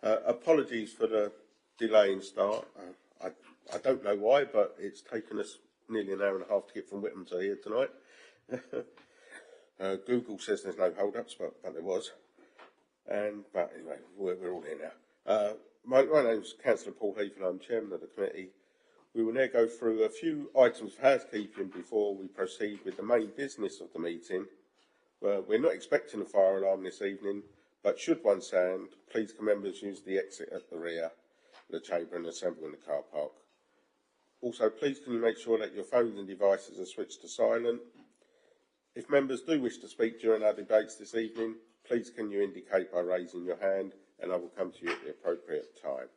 Apologies for the delay in start. I don't know why, but it's taken us nearly an hour and a half to get from Whittam to here tonight. Google says there's no hold-ups, but there was. But anyway, we're all here now. My name's Councillor Paul Heath, and I'm Chairman of the committee. We will now go through a few items of housekeeping before we proceed with the main business of the meeting. We're not expecting a fire alarm this evening, but should one sound, please can members use the exit at the rear of the chamber and assemble in the car park. Also, please can you make sure that your phones and devices are switched to silent. If members do wish to speak during our debates this evening, please can you indicate by raising your hand, and I will come to you at the appropriate time.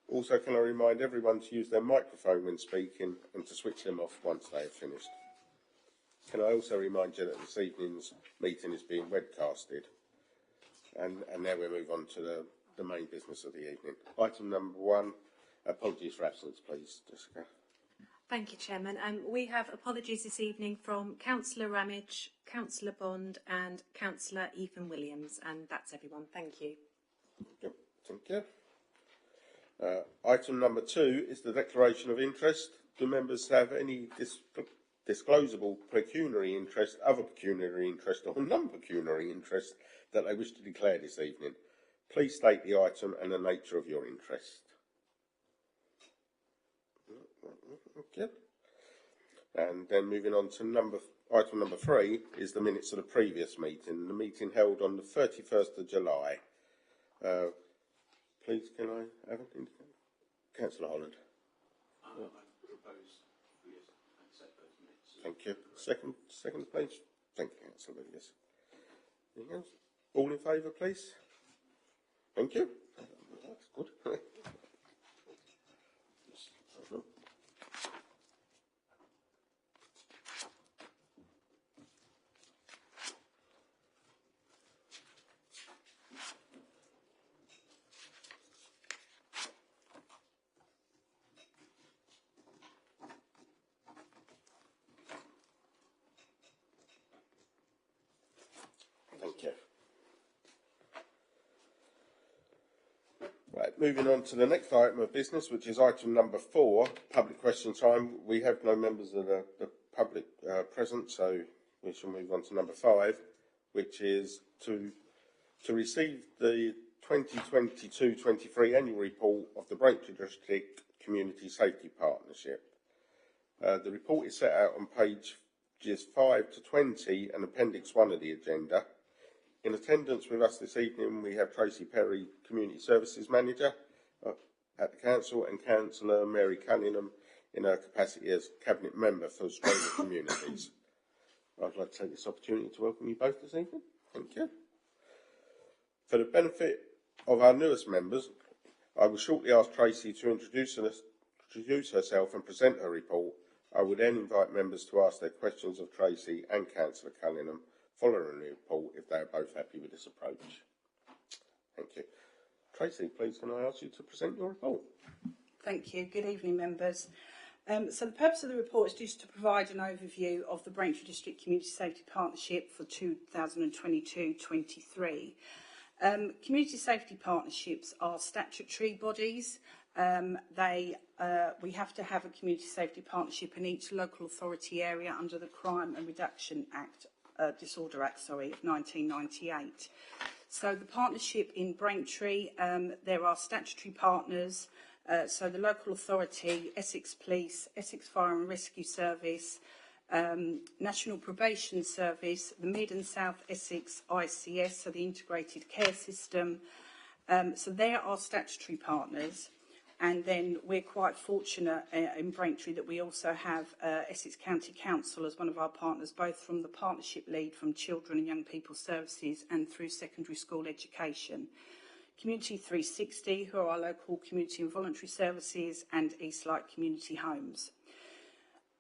Also, can I remind everyone to use their microphone when speaking and to switch them off once they have finished. Can I also remind you that this evening's meeting is being webcasted. And now we move on to the main business of the evening. Item number 1, apologies for absence, please, Jessica. Thank you, Chairman. We have apologies this evening from Councillor Ramage, Councillor Bond and Councillor Ethan Williams, and that's everyone. Thank you. Yep, thank you. Item number 2 is the declaration of interest. Do members have any disclosable pecuniary interest, other pecuniary interest or non-pecuniary interest that they wish to declare this evening? Please state the item and the nature of your interest. Okay. And then moving on to item number 3 is the minutes of the previous meeting, the meeting held on the 31st of July. Please, can I have an indication? Councillor Holland. I propose we accept those minutes. Thank you. Second, please. Thank you, Councillor. Yes. Anything else? All in favour, please. Thank you. That's good. Thank you. Right, moving on to the next item of business, which is item number 4, public question time. We have no members of the public present, so we shall move on to number 5, which is to receive the 2022-23 annual report of the Braintree District Community Safety Partnership. The report is set out on pages 5 to 20 and Appendix 1 of the agenda. In attendance with us this evening, we have Tracy Perry, Community Services Manager at the Council, and Councillor Mary Cunningham in her capacity as Cabinet Member for Stronger Communities. I'd like to take this opportunity to welcome you both this evening. Thank you. For the benefit of our newest members, I will shortly ask Tracy to introduce herself and present her report. I will then invite members to ask their questions of Tracy and Councillor Cunningham following the report if they are both happy with this approach. Thank you. Tracy, please can I ask you to present your report? Thank you. Good evening, members. So the purpose of the report is just to provide an overview of the Braintree District Community Safety Partnership for 2022-23. Community safety partnerships are statutory bodies. We have to have a community safety partnership in each local authority area under the Crime and Reduction Act, Disorder Act, of 1998. So the partnership in Braintree, there are statutory partners, so the local authority, Essex Police, Essex Fire and Rescue Service, National Probation Service, the Mid and South Essex ICS, so the Integrated Care System. So there are statutory partners. And then we're quite fortunate in Braintree that we also have Essex County Council as one of our partners, both from the partnership lead from Children and Young People Services and through secondary school education. Community 360, who are our local community and voluntary services, and Eastlight Community Homes.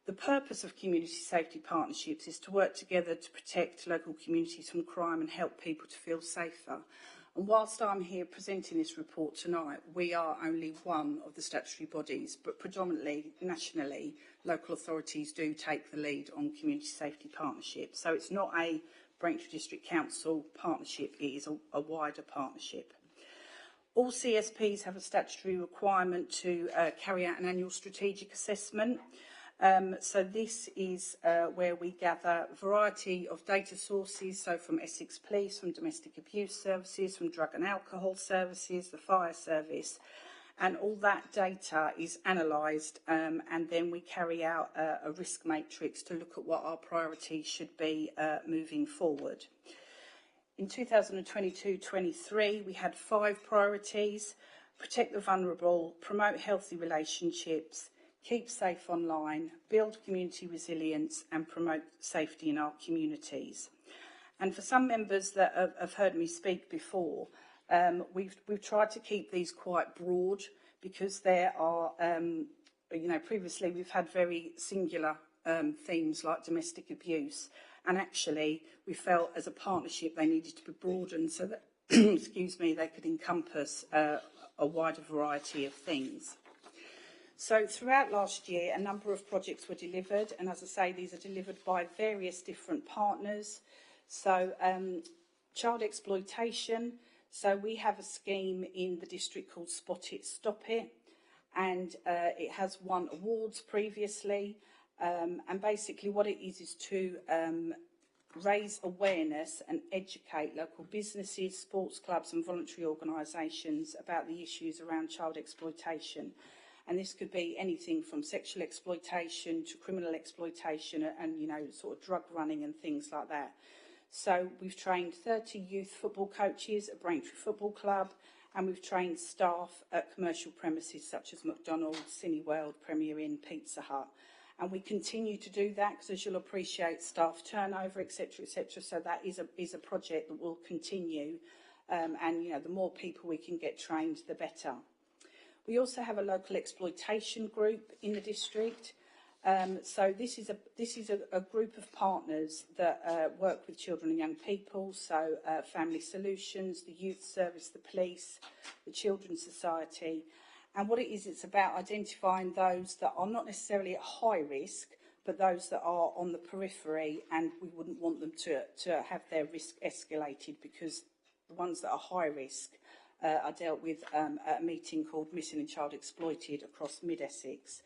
The purpose of community safety partnerships is to work together to protect local communities from crime and help people to feel safer. And whilst I'm here presenting this report tonight, we are only one of the statutory bodies, but predominantly, nationally, local authorities do take the lead on community safety partnerships. So it's not a Braintree District Council partnership, it is a wider partnership. All CSPs have a statutory requirement to carry out an annual strategic assessment. So this is where we gather a variety of data sources, so from Essex Police, from domestic abuse services, from drug and alcohol services, the fire service, and all that data is analysed, and then we carry out a risk matrix to look at what our priorities should be moving forward. In 2022-23, we had 5 priorities: protect the vulnerable, promote healthy relationships, keep safe online, build community resilience, and promote safety in our communities. And for some members that have heard me speak before, we've tried to keep these quite broad, because there are, previously we've had very singular themes like domestic abuse, and actually we felt as a partnership they needed to be broadened so that, excuse me, they could encompass a wider variety of things. So throughout last year, a number of projects were delivered, and as I say, these are delivered by various different partners. So child exploitation. So we have a scheme in the district called Spot It, Stop It, and it has won awards previously. And basically what it is to raise awareness and educate local businesses, sports clubs and voluntary organisations about the issues around child exploitation. And this could be anything from sexual exploitation to criminal exploitation and, sort of drug running and things like that. So we've trained 30 youth football coaches at Braintree Football Club, and we've trained staff at commercial premises such as McDonald's, Cineworld, Premier Inn, Pizza Hut. And we continue to do that because, as you'll appreciate, staff turnover, etc., etc. So that is a project that will continue, and the more people we can get trained, the better. We also have a local exploitation group in the district. So this is a group of partners that work with children and young people. So Family Solutions, the Youth Service, the Police, the Children's Society. And what it is, it's about identifying those that are not necessarily at high risk, but those that are on the periphery, and we wouldn't want them to have their risk escalated, because the ones that are high risk are dealt with at a meeting called Missing and Child Exploited across Mid-Essex.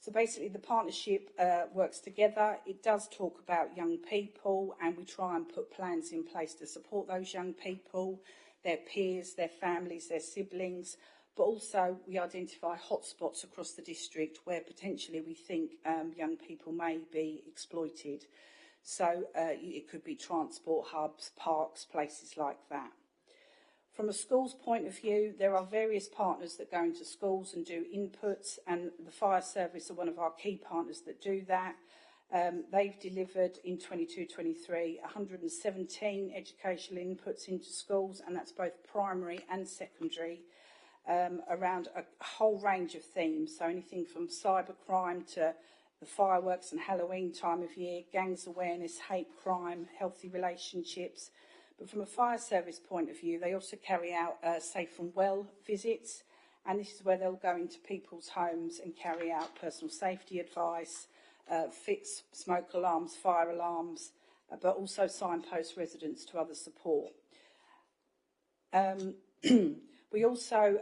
So basically the partnership works together. It does talk about young people, and we try and put plans in place to support those young people, their peers, their families, their siblings. But also we identify hotspots across the district where potentially we think young people may be exploited. So it could be transport hubs, parks, places like that. From a school's point of view, there are various partners that go into schools and do inputs, and the fire service are one of our key partners that do that. They've delivered in 22-23 117 educational inputs into schools, and that's both primary and secondary, around a whole range of themes. So anything from cybercrime to the fireworks and Halloween time of year, gangs awareness, hate crime, healthy relationships. But from a fire service point of view, they also carry out safe and well visits, and this is where they'll go into people's homes and carry out personal safety advice, fix smoke alarms, fire alarms, but also signpost residents to other support. We also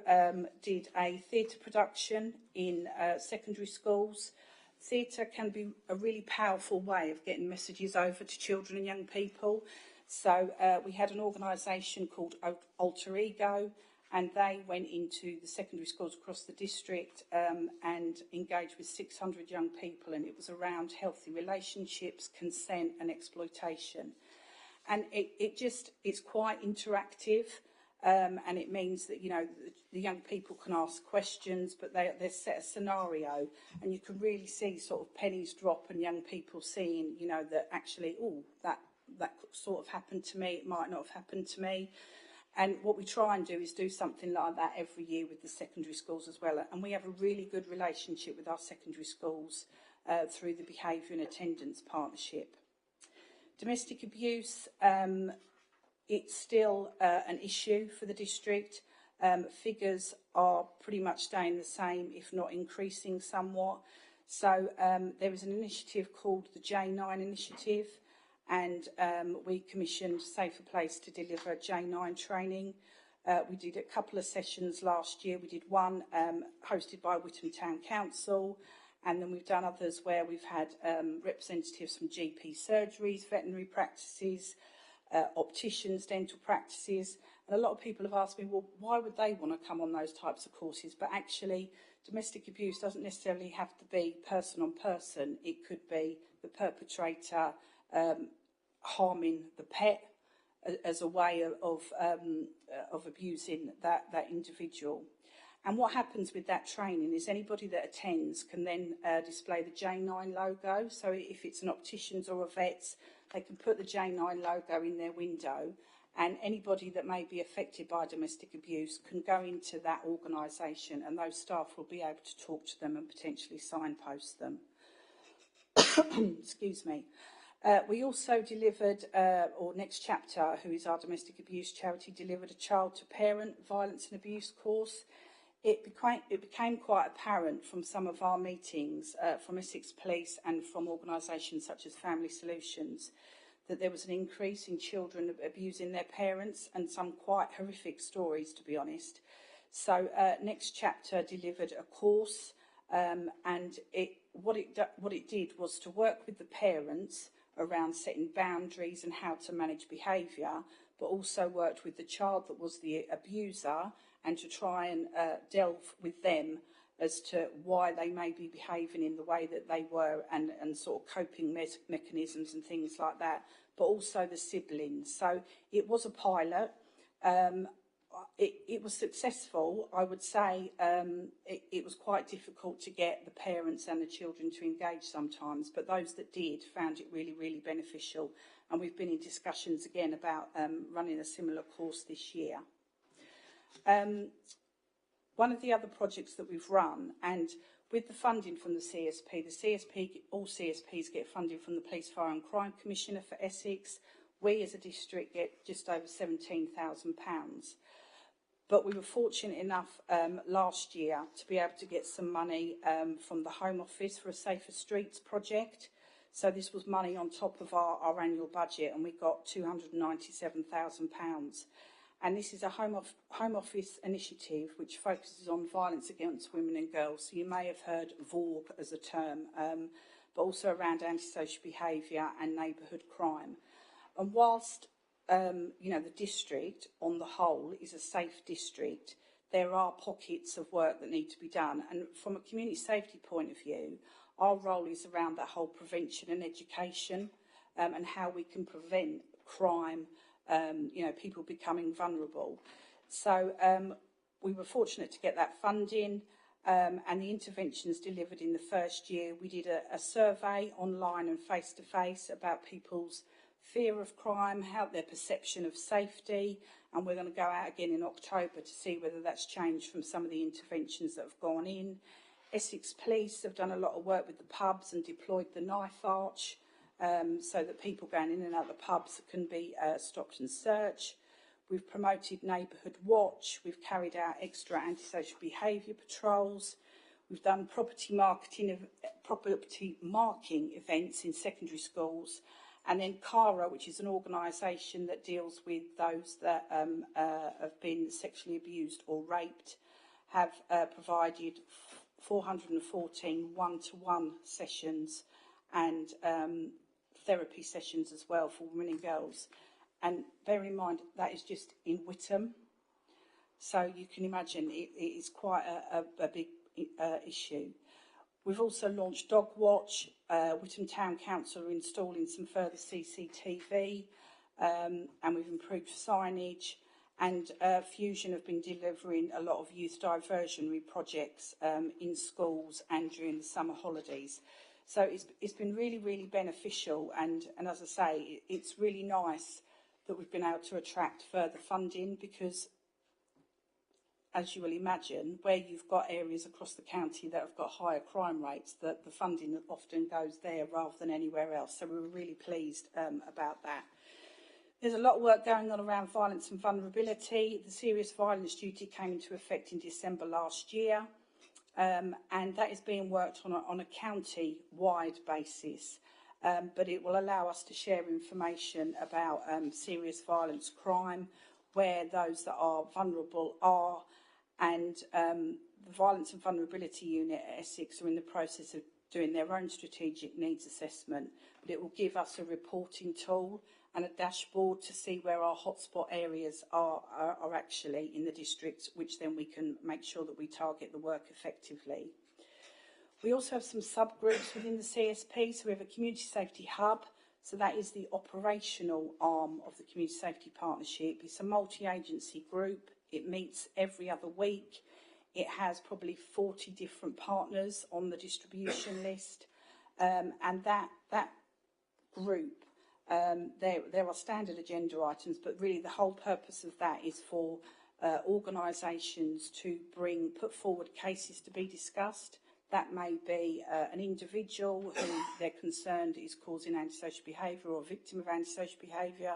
did a theatre production in secondary schools. Theatre can be a really powerful way of getting messages over to children and young people. So we had an organisation called Alter Ego, and they went into the secondary schools across the district and engaged with 600 young people, and it was around healthy relationships, consent and exploitation. And it's quite interactive, and it means that, the young people can ask questions, but they set a scenario, and you can really see sort of pennies drop and young people seeing, that actually, that sort of happened to me, it might not have happened to me. And what we try and do is do something like that every year with the secondary schools as well. And we have a really good relationship with our secondary schools through the Behaviour and Attendance Partnership. Domestic abuse, it's still an issue for the district. Figures are pretty much staying the same, if not increasing somewhat. So there was an initiative called the J9 Initiative, and we commissioned Safer Place to deliver J9 training. We did a couple of sessions last year. We did one hosted by Witham Town Council, and then we've done others where we've had representatives from GP surgeries, veterinary practices, opticians, dental practices. And a lot of people have asked me, well, why would they want to come on those types of courses? But actually, domestic abuse doesn't necessarily have to be person on person. It could be the perpetrator harming the pet as a way of abusing that individual. And what happens with that training is anybody that attends can then display the J9 logo. So if it's an optician's or a vet's, they can put the J9 logo in their window, and anybody that may be affected by domestic abuse can go into that organisation, and those staff will be able to talk to them and potentially signpost them. Excuse me. We also delivered, or Next Chapter, who is our domestic abuse charity, delivered a child-to-parent violence and abuse course. It became quite apparent from some of our meetings, from Essex Police and from organisations such as Family Solutions, that there was an increase in children abusing their parents, and some quite horrific stories, to be honest. So Next Chapter delivered a course, and what it did was to work with the parents around setting boundaries and how to manage behaviour, but also worked with the child that was the abuser and to try and delve with them as to why they may be behaving in the way that they were, and sort of coping mechanisms and things like that, but also the siblings. So it was a pilot. It was successful. I would say it was quite difficult to get the parents and the children to engage sometimes, but those that did found it really, really beneficial. And we've been in discussions again about running a similar course this year. One of the other projects that we've run, and with the funding from the CSP, all CSPs get funding from the Police, Fire and Crime Commissioner for Essex. We as a district get just over £17,000. But we were fortunate enough last year to be able to get some money from the Home Office for a Safer Streets project. So this was money on top of our annual budget, and we got £297,000. And this is a Home Office initiative which focuses on violence against women and girls. So you may have heard VORG as a term, but also around antisocial behaviour and neighbourhood crime. And whilst the district on the whole is a safe district, there are pockets of work that need to be done. And from a community safety point of view, our role is around that whole prevention and education, and how we can prevent crime, people becoming vulnerable. So we were fortunate to get that funding, and the interventions delivered in the first year. We did a survey online and face-to-face about people's fear of crime, how their perception of safety, and we're going to go out again in October to see whether that's changed from some of the interventions that have gone in. Essex Police have done a lot of work with the pubs and deployed the knife arch, so that people going in and out of the pubs can be stopped and searched. We've promoted Neighbourhood Watch. We've carried out extra antisocial behaviour patrols. We've done property marking events in secondary schools. And then CARA, which is an organisation that deals with those that have been sexually abused or raped, have provided 414 one-to-one sessions and therapy sessions as well for women and girls. And bear in mind, that is just in Witham. So you can imagine it is quite a big issue. We've also launched Dog Watch. Witham Town Council are installing some further CCTV, and we've improved signage. And Fusion have been delivering a lot of youth diversionary projects in schools and during the summer holidays. So it's been really, really beneficial. And as I say, it's really nice that we've been able to attract further funding, because, as you will imagine, where you've got areas across the county that have got higher crime rates, that the funding often goes there rather than anywhere else. So we were really pleased about that. There's a lot of work going on around violence and vulnerability. The serious violence duty came into effect in December last year, and that is being worked on a county-wide basis. But it will allow us to share information about serious violence crime. where those that are vulnerable are, and the Violence and Vulnerability Unit at Essex are in the process of doing their own strategic needs assessment, but it will give us a reporting tool and a dashboard to see where our hotspot areas are actually in the district, which then we can make sure that we target the work effectively. We also have some subgroups within the CSP, so we have a community safety hub, so that is the operational arm of the Community Safety Partnership. It's a multi-agency group, it meets every other week, it has probably 40 different partners on the distribution list, and that group, there are standard agenda items, but really the whole purpose of that is for organisations to put forward cases to be discussed. That may be an individual who they're concerned is causing antisocial behaviour or a victim of antisocial behaviour.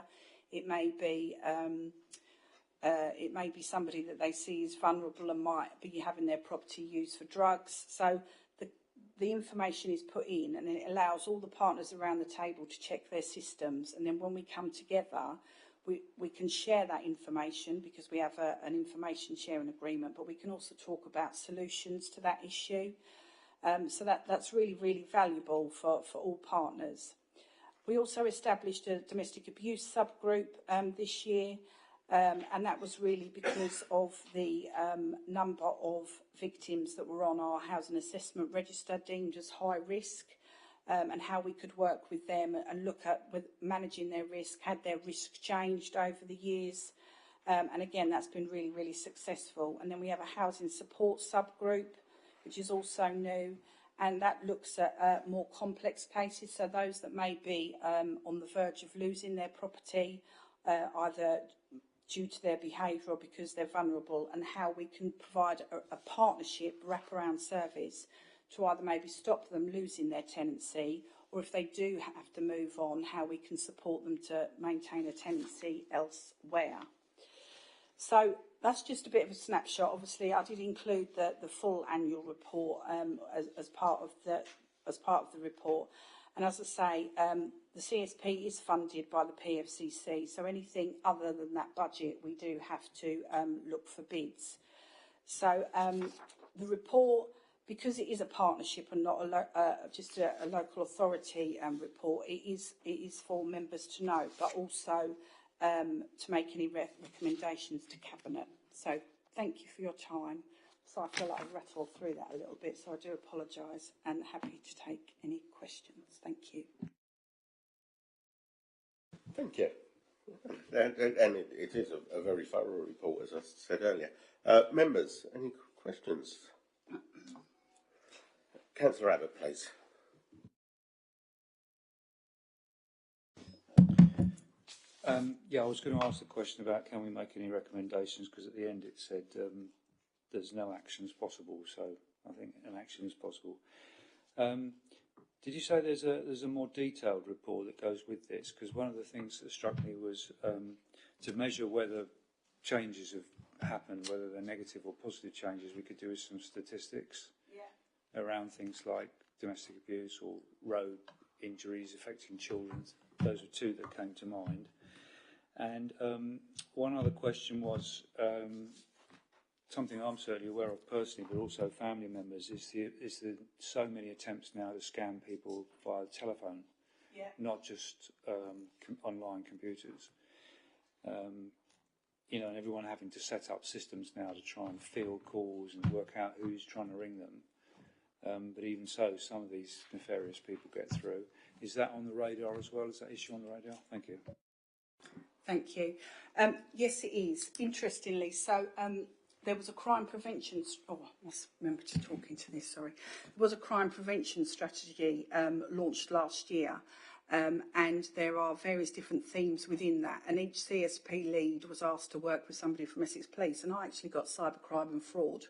It may be somebody that they see as vulnerable and might be having their property used for drugs. So the information is put in, and then it allows all the partners around the table to check their systems. And then when we come together, we can share that information because we have an information sharing agreement, but we can also talk about solutions to that issue. So that's really, really valuable for all partners. We also established a domestic abuse subgroup this year, and that was really because of the number of victims that were on our housing assessment register deemed as high risk, and how we could work with them and look at managing their risk, had their risk changed over the years. And again, that's been really, really successful. And then we have a housing support subgroup, which is also new, and that looks at more complex cases, so those that may be on the verge of losing their property, either due to their behaviour or because they're vulnerable, and how we can provide a partnership wraparound service to either maybe stop them losing their tenancy, or if they do have to move on, how we can support them to maintain a tenancy elsewhere. So that's just a bit of a snapshot. Obviously, I did include the full annual report as part of the report. And as I say, the CSP is funded by the PFCC, so anything other than that budget, we do have to look for bids. So the report, because it is a partnership and not just a local authority report, it is for members to know, but also to make any recommendations to Cabinet. So thank you for your time. So I feel like I've rattled through that a little bit, so I do apologise and happy to take any questions. Thank you. Thank you. And it is a very thorough report, as I said earlier. Members, any questions? Councillor Abbott, please. Yeah, I was going to ask the question about can we make any recommendations, because at the end it said there's no actions possible, so I think an action is possible. Did you say there's a more detailed report that goes with this? Because one of the things that struck me was to measure whether changes have happened, whether they're negative or positive changes, we could do with some statistics around things like domestic abuse or road injuries affecting children. Those are two that came to mind. And one other question was something I'm certainly aware of personally, but also family members, is the so many attempts now to scam people via the telephone, not just online computers. You know, and everyone having to set up systems now to try and field calls and work out who's trying to ring them. But even so, some of these nefarious people get through. Is that on the radar as well? Is that issue on the radar? Thank you. Thank you. Yes, it is. Interestingly, so there was a crime prevention. I must remember to talk into this. Sorry, there was a crime prevention strategy launched last year, and there are various different themes within that. And each CSP lead was asked to work with somebody from Essex Police, and I actually got cybercrime and fraud.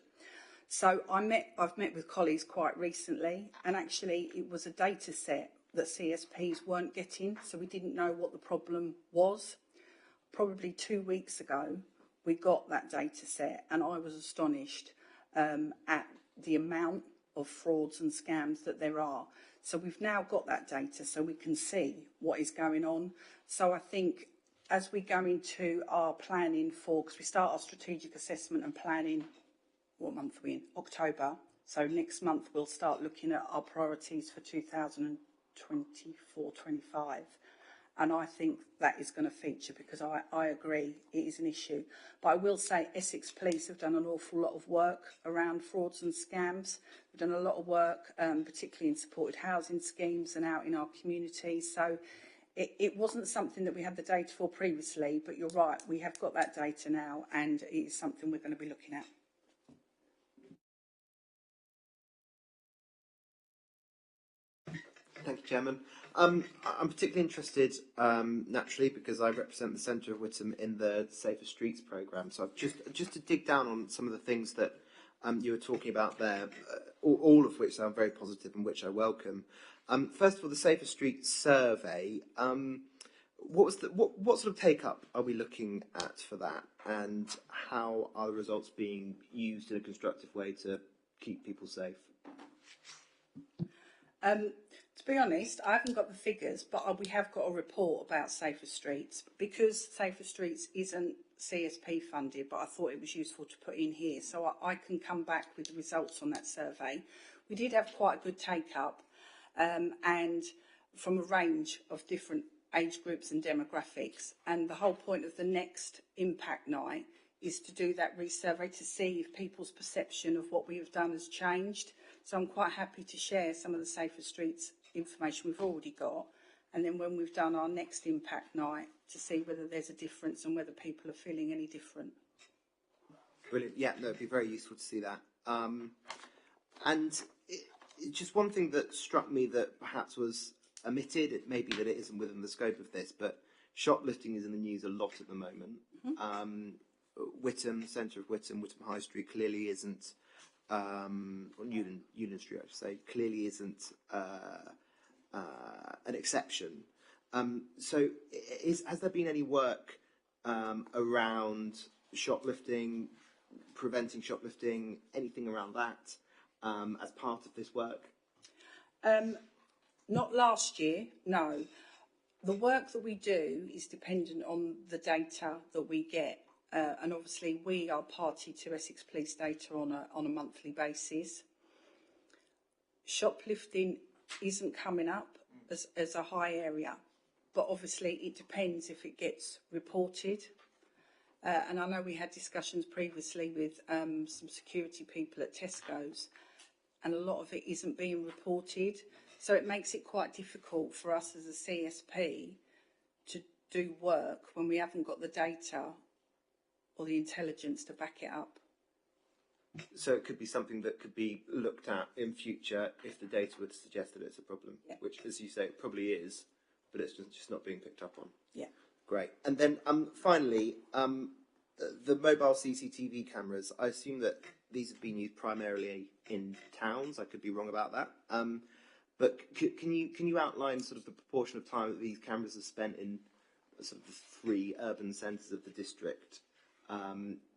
So I've met with colleagues quite recently, and actually it was a data set that CSPs weren't getting, so we didn't know what the problem was. Probably 2 weeks ago, we got that data set, and I was astonished at the amount of frauds and scams that there are. So we've now got that data so we can see what is going on. So I think as we go into our planning for, because we start our strategic assessment and planning, what month are we in? October. So next month we'll start looking at our priorities for 2024-25. And I think that is going to feature, because I agree it is an issue. But I will say Essex Police have done an awful lot of work around frauds and scams. We've done a lot of work, particularly in supported housing schemes and out in our communities. So it wasn't something that we had the data for previously, but you're right, we have got that data now, and it is something we're going to be looking at. Thank you, Chairman. I'm particularly interested, naturally, because I represent the Centre of Whittam in the Safer Streets programme. So I've just to dig down on some of the things that you were talking about there, all of which sound very positive and which I welcome. First of all, the Safer Streets survey. What sort of take-up are we looking at for that, and how are the results being used in a constructive way to keep people safe? To be honest, I haven't got the figures, but we have got a report about Safer Streets. Because Safer Streets isn't CSP funded, but I thought it was useful to put in here, so I can come back with the results on that survey. We did have quite a good take-up, and from a range of different age groups and demographics, and the whole point of the next impact night is to do that resurvey to see if people's perception of what we have done has changed. So I'm quite happy to share some of the Safer Streets information we've already got, and then when we've done our next impact night, to see whether there's a difference and whether people are feeling any different. Brilliant. Yeah, no, it'd be very useful to see that. And just one thing that struck me that perhaps was omitted, it may be that it isn't within the scope of this, but shoplifting is in the news a lot at the moment. Whittam, Centre of Whittam, Whittam High Street clearly isn't, or Union Street, I should say, clearly isn't an exception. So has there been any work around shoplifting, preventing shoplifting, anything around that as part of this work? Not last year, no. The work that we do is dependent on the data that we get. And obviously we are party to Essex Police data on a monthly basis. Shoplifting isn't coming up as a high area, but obviously it depends if it gets reported. And I know we had discussions previously with some security people at Tesco's, and a lot of it isn't being reported. So it makes it quite difficult for us as a CSP to do work when we haven't got the data or the intelligence to back it up. So it could be something that could be looked at in future if the data would suggest that it's a problem, yeah. Which, as you say, it probably is, but it's just not being picked up on. Yeah. Great. And then finally, the mobile CCTV cameras, I assume that these have been used primarily in towns. I could be wrong about that. But can you outline sort of the proportion of time that these cameras are spent in sort of the 3 urban centres of the district?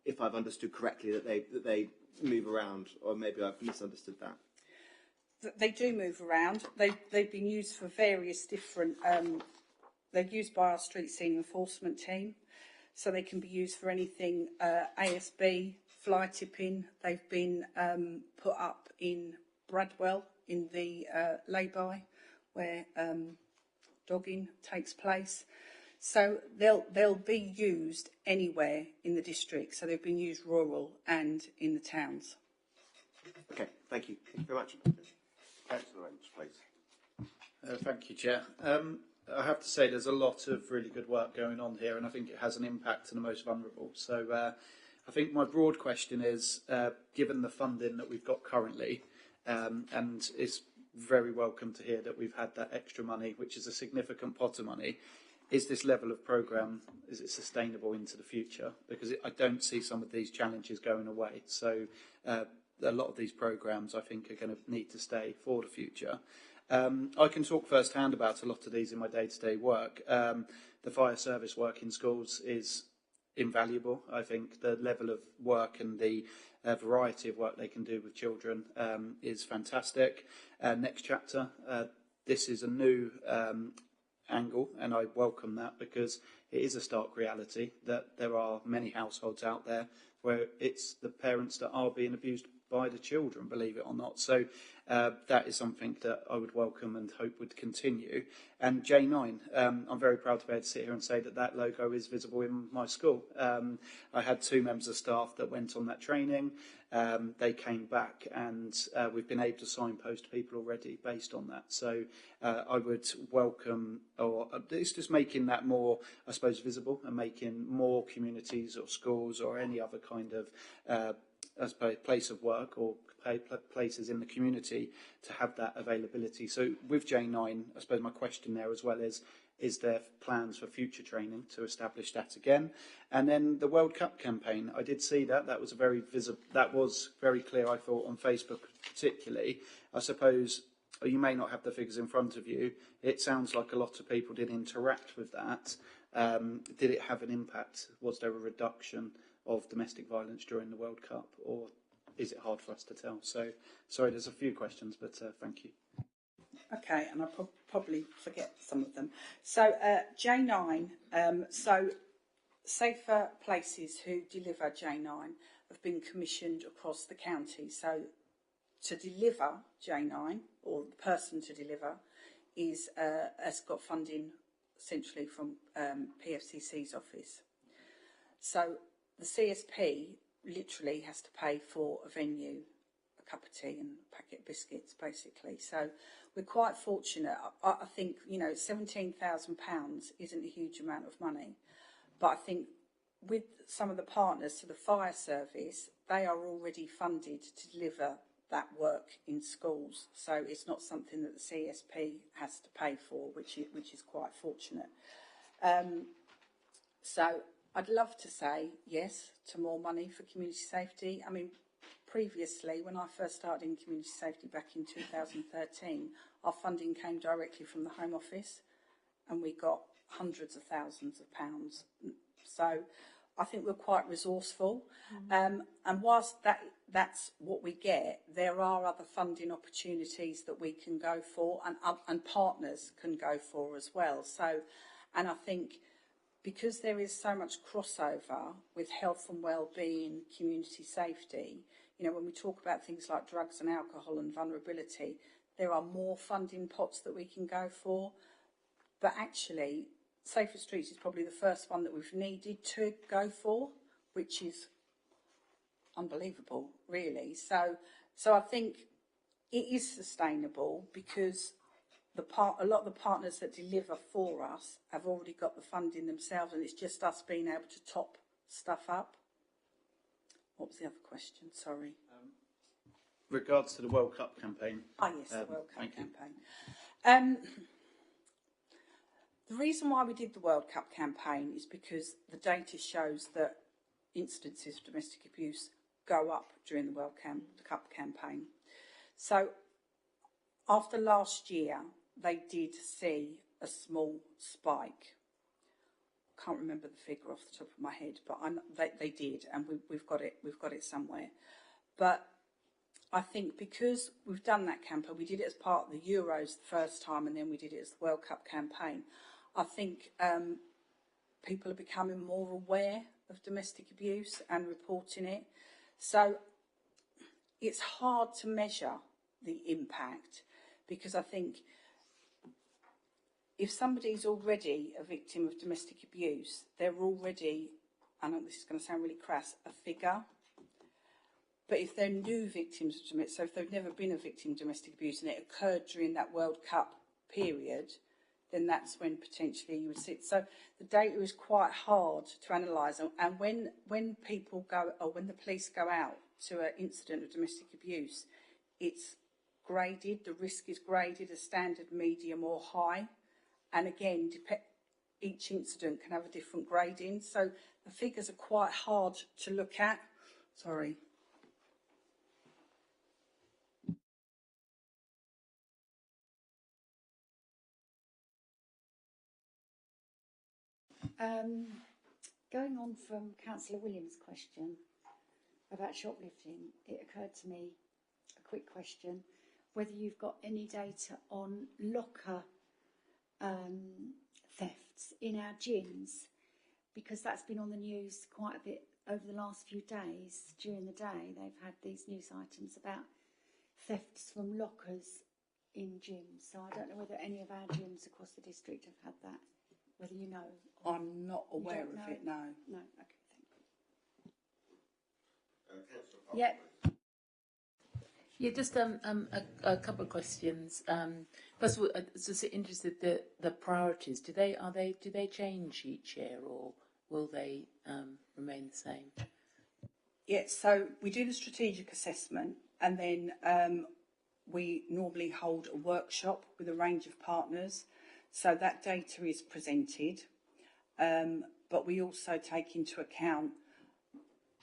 If I've understood correctly, that they move around, or maybe I've misunderstood that. They do move around. They've been used for various different. They're used by our street scene enforcement team, so they can be used for anything ASB, fly tipping. They've been put up in Bradwell in the lay-by where dogging takes place. So they'll be used anywhere in the district. So they've been used rural and in the towns. Okay, thank you. Thank you very much. Councillor Range, please. Thank you, Chair. I have to say there's a lot of really good work going on here, and I think it has an impact on the most vulnerable. So I think my broad question is, given the funding that we've got currently, and it's very welcome to hear that we've had that extra money, which is a significant pot of money, is this level of programme, is it sustainable into the future? Because I don't see some of these challenges going away. So a lot of these programmes, I think, are going to need to stay for the future. I can talk firsthand about a lot of these in my day-to-day work. The fire service work in schools is invaluable. I think the level of work and the variety of work they can do with children is fantastic. Next chapter, this is a new angle, and I welcome that, because it is a stark reality that there are many households out there where it's the parents that are being abused by the children, believe it or not. So that is something that I would welcome and hope would continue. And J9, I'm very proud to be able to sit here and say that that logo is visible in my school. I had 2 members of staff that went on that training. They came back, and we've been able to signpost people already based on that. So I would welcome, or it's just making that more, I suppose, visible, and making more communities or schools or any other kind of I suppose, place of work or places in the community to have that availability. So with J9, I suppose my question there as well is there plans for future training to establish that again? And then the World Cup campaign, I did see that. That was very clear, I thought, on Facebook particularly. I suppose you may not have the figures in front of you. It sounds like a lot of people did interact with that. Did it have an impact? Was there a reduction of domestic violence during the World Cup, or is it hard for us to tell? So, sorry, there's a few questions, but thank you. Okay, and I'll probably forget some of them. So, J9, so Safer Places who deliver J9 have been commissioned across the county. So, to deliver J9, or the person to deliver, has got funding essentially from PFCC's office. So, the CSP literally has to pay for a venue, a cup of tea and a packet of biscuits, basically. So we're quite fortunate. I think, £17,000 isn't a huge amount of money. But I think with some of the partners to the fire service, they are already funded to deliver that work in schools. So it's not something that the CSP has to pay for, which is quite fortunate. So I'd love to say yes to more money for community safety. I mean, previously, when I first started in community safety back in 2013, our funding came directly from the Home Office, and we got hundreds of thousands of pounds. So I think we're quite resourceful. And whilst that's what we get, there are other funding opportunities that we can go for, and partners can go for as well. So, and I think, because there is so much crossover with health and well-being, community safety, when we talk about things like drugs and alcohol and vulnerability, there are more funding pots that we can go for. But actually, Safer Streets is probably the first one that we've needed to go for, which is unbelievable, really. So I think it is sustainable because a lot of the partners that deliver for us have already got the funding themselves, and it's just us being able to top stuff up. What was the other question? Sorry. Regards to the World Cup campaign. Yes, the World Cup campaign. The reason why we did the World Cup campaign is because the data shows that incidences of domestic abuse go up during the World Cup campaign. So after last year, they did see a small spike. I can't remember the figure off the top of my head, but they did, and we've got it somewhere. But I think because we've done that campaign, we did it as part of the Euros the first time, and then we did it as the World Cup campaign. I think people are becoming more aware of domestic abuse and reporting it. So it's hard to measure the impact, because I think if somebody's already a victim of domestic abuse, they're already, I know this is going to sound really crass, a figure. But if they're new victims of domestic, so if they've never been a victim of domestic abuse and it occurred during that World Cup period, then that's when potentially you would see it. So the data is quite hard to analyse. And when people go, or when the police go out to an incident of domestic abuse, it's graded, the risk is graded as standard, medium or high. And again, each incident can have a different grading. So the figures are quite hard to look at. Sorry. Going on from Councillor Williams' question about shoplifting, it occurred to me, a quick question, whether you've got any data on locker thefts in our gyms. because that's been on the news quite a bit over the last few days. During the day, they've had these news items about thefts from lockers in gyms. So I don't know whether any of our gyms across the district have had that, whether you know. I'm not aware of it, no. No, okay, thank you. Councillor Yeah. Yeah, just a couple of questions. First of all, I was just interested the priorities. Do they change each year, or will they remain the same? Yeah, so we do the strategic assessment, and then we normally hold a workshop with a range of partners. So that data is presented, but we also take into account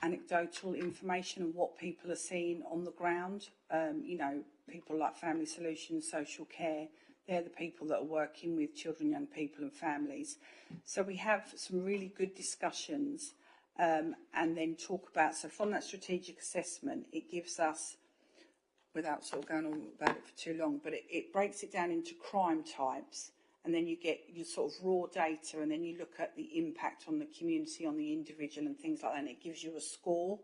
anecdotal information and what people are seeing on the ground. You know, people like Family Solutions, Social Care, they're the people that are working with children, young people and families. So we have some really good discussions and then talk about, so from that strategic assessment, it gives us, without sort of going on about it for too long, but it breaks it down into crime types, and then you get your sort of raw data, and then you look at the impact on the community, on the individual and things like that, and it gives you a score.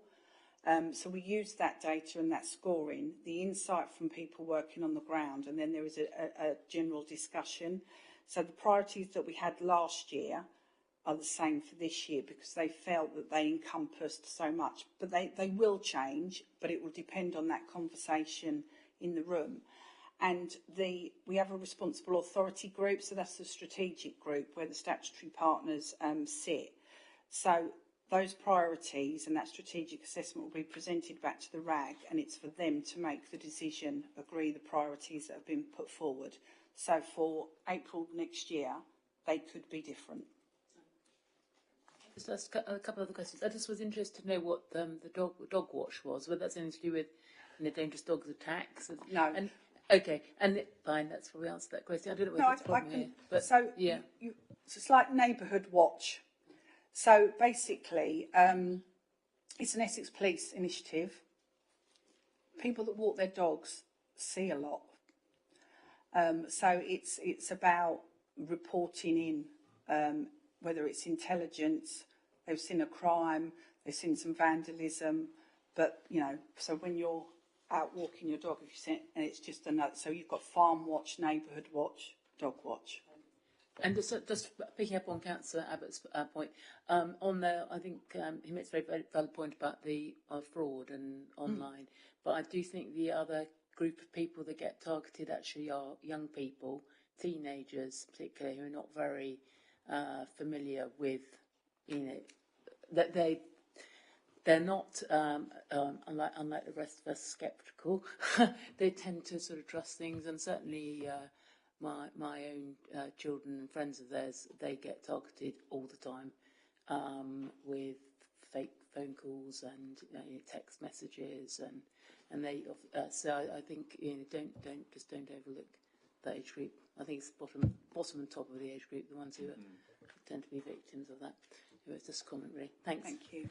So we use that data and that scoring, the insight from people working on the ground, and then there is a general discussion. So the priorities that we had last year are the same for this year because they felt that they encompassed so much. But they will change, but it will depend on that conversation in the room. And we have a responsible authority group, so that's the strategic group where the statutory partners sit. So those priorities and that strategic assessment will be presented back to the RAG, and it's for them to make the decision, agree the priorities that have been put forward. So for April next year, they could be different. Just a couple of other questions. I just was interested to know what the dog watch was, whether that's anything to do with dangerous dogs attacks. No. And okay, and fine, that's probably answered that question. I don't know whether it's a problem here, but so yeah, it's like neighbourhood watch. So basically, it's an Essex Police initiative. People that walk their dogs see a lot. So it's about reporting in, whether it's intelligence, they've seen a crime, they've seen some vandalism, but, you know, so when you're out walking your dog, if you see, and it's just another, so you've got farm watch, neighbourhood watch, dog watch. and just picking up on Councillor Abbott's point, on there, I think he makes a very valid point about the fraud and online, but I do think the other group of people that get targeted actually are young people, teenagers particularly, who are not very familiar with, that they're not unlike the rest of us sceptical. They tend to sort of trust things, and certainly my own children and friends of theirs, they get targeted all the time with fake phone calls and text messages, and they so I think don't overlook that age group. I think it's bottom and top of the age group, the ones who tend to be victims of that. It's just a comment, really. Thanks. Thank you.